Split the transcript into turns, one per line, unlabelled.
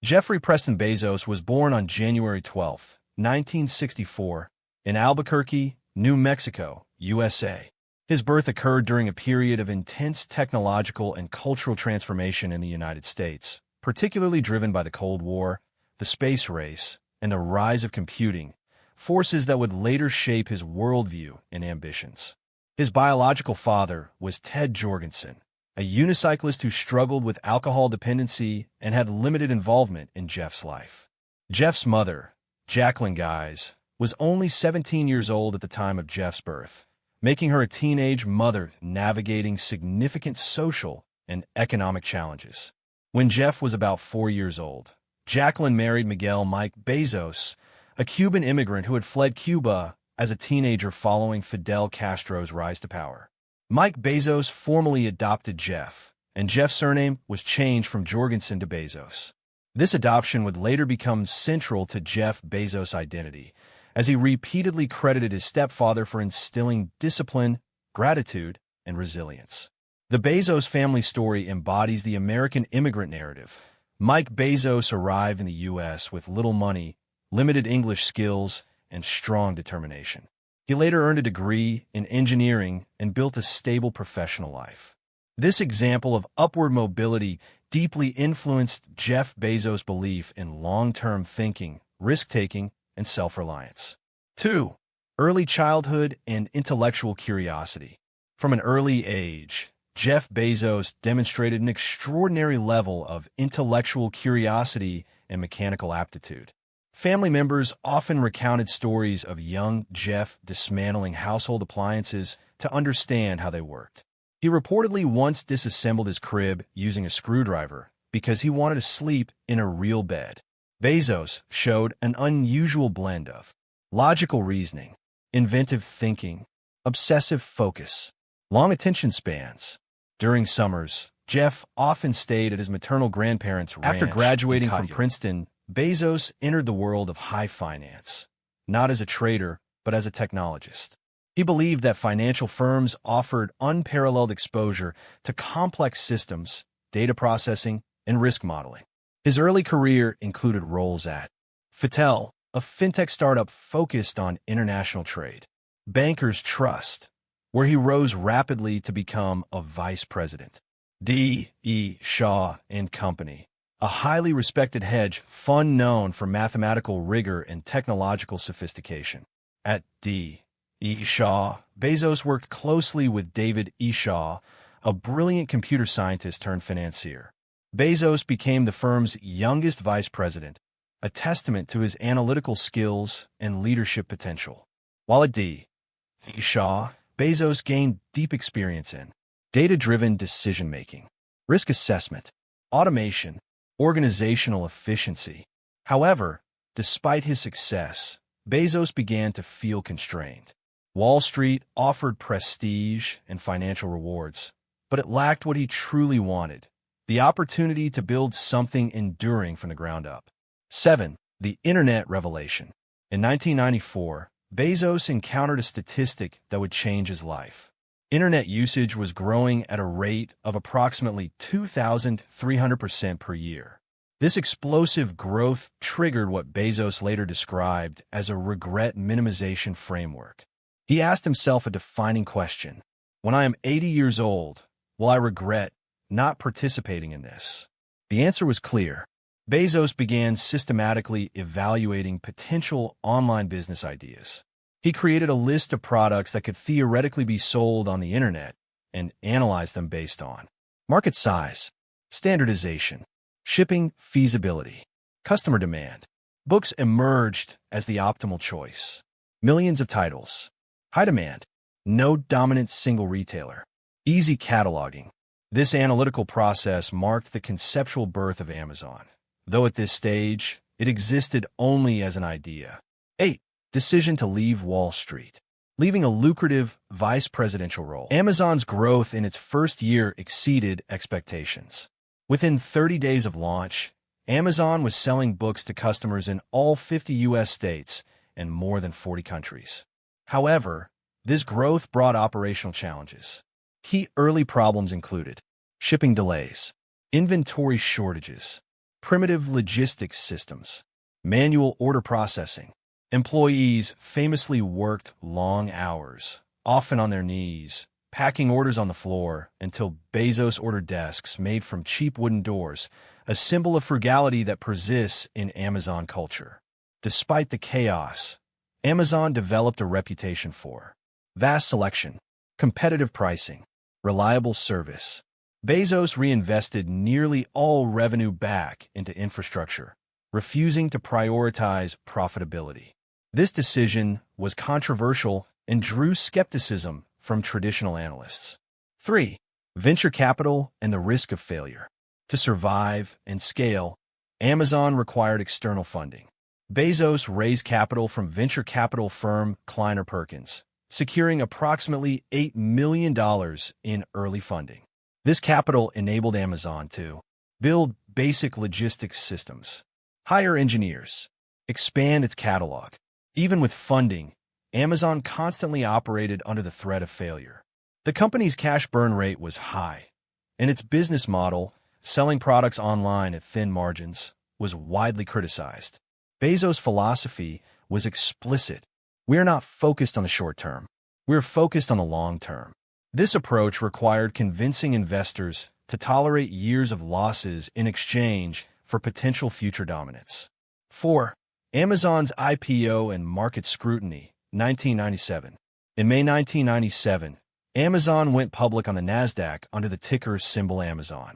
Jeffrey Preston Bezos was born on January 12, 1964, in Albuquerque, New Mexico, USA. His birth occurred during a period of intense technological and cultural transformation in the United States, particularly driven by the Cold War, the space race, and the rise of computing, forces that would later shape his worldview and ambitions. His biological father was Ted Jorgensen, a unicyclist who struggled with alcohol dependency and had limited involvement in Jeff's life. Jeff's mother, Jacqueline Guise, was only 17 years old at the time of Jeff's birth, making her a teenage mother navigating significant social and economic challenges. When Jeff was about 4 years old, Jacqueline married Miguel Mike Bezos, a Cuban immigrant who had fled Cuba as a teenager following Fidel Castro's rise to power. Mike Bezos formally adopted Jeff, and Jeff's surname was changed from Jorgensen to Bezos. This adoption would later become central to Jeff Bezos' identity, as he repeatedly credited his stepfather for instilling discipline, gratitude, and resilience. The Bezos family story embodies the American immigrant narrative. Mike Bezos arrived in the U.S. with little money, limited English skills, and strong determination. He later earned a degree in engineering and built a stable professional life. This example of upward mobility deeply influenced Jeff Bezos' belief in long-term thinking, risk-taking, and self-reliance. 2. Early childhood and intellectual curiosity. From an early age, Jeff Bezos demonstrated an extraordinary level of intellectual curiosity and mechanical aptitude. Family members often recounted stories of young Jeff dismantling household appliances to understand how they worked. He reportedly once disassembled his crib using a screwdriver because he wanted to sleep in a real bed. Bezos showed an unusual blend of logical reasoning, inventive thinking, obsessive focus, long attention spans. During summers, Jeff often stayed at his maternal grandparents' ranch. After graduating from Princeton, Bezos entered the world of high finance, not as a trader, but as a technologist. He believed that financial firms offered unparalleled exposure to complex systems, data processing, and risk modeling. His early career included roles at Fattel, a fintech startup focused on international trade, Bankers Trust, where he rose rapidly to become a vice president, D. E. Shaw and Company, a highly respected hedge fund known for mathematical rigor and technological sophistication. At D. E. Shaw, Bezos worked closely with David E. Shaw, a brilliant computer scientist turned financier. Bezos became the firm's youngest vice president, a testament to his analytical skills and leadership potential. While at D. E. Shaw, Bezos gained deep experience in data-driven decision-making, risk assessment, automation, organizational efficiency. However, despite his success, Bezos began to feel constrained. Wall Street offered prestige and financial rewards, but it lacked what he truly wanted: the opportunity to build something enduring from the ground up. 7. The Internet Revelation. In 1994, Bezos encountered a statistic that would change his life. Internet usage was growing at a rate of approximately 2,300% per year. This explosive growth triggered what Bezos later described as a regret minimization framework. He asked himself a defining question: when I am 80 years old, will I regret not participating in this? The answer was clear. Bezos began systematically evaluating potential online business ideas. He created a list of products that could theoretically be sold on the internet and analyzed them based on market size, standardization, shipping feasibility, customer demand. Books emerged as the optimal choice. Millions of titles. High demand. No dominant single retailer. Easy cataloging. This analytical process marked the conceptual birth of Amazon, though at this stage, it existed only as an idea. 8. Decision to leave Wall Street. Leaving a lucrative vice presidential role. Amazon's growth in its first year exceeded expectations. Within 30 days of launch, Amazon was selling books to customers in all 50 U.S. states and more than 40 countries. However, this growth brought operational challenges. Key early problems included shipping delays, inventory shortages, Primitive logistics systems. Manual order processing. Employees famously worked long hours, often on their knees, packing orders on the floor until Bezos ordered desks made from cheap wooden doors, a symbol of frugality that persists in Amazon culture. Despite the chaos, Amazon developed a reputation for vast selection, competitive pricing, reliable service. Bezos reinvested nearly all revenue back into infrastructure, refusing to prioritize profitability. This decision was controversial and drew skepticism from traditional analysts. 3. Venture capital and the risk of failure. To survive and scale, Amazon required external funding. Bezos raised capital from venture capital firm Kleiner Perkins, securing approximately $8 million in early funding. This capital enabled Amazon to build basic logistics systems, hire engineers, expand its catalog. Even with funding, Amazon constantly operated under the threat of failure. The company's cash burn rate was high, and its business model, selling products online at thin margins, was widely criticized. Bezos' philosophy was explicit. We are not focused on the short term. We are focused on the long term. This approach required convincing investors to tolerate years of losses in exchange for potential future dominance. 4. Amazon's IPO and market scrutiny, 1997. In May 1997, Amazon went public on the Nasdaq under the ticker symbol Amazon.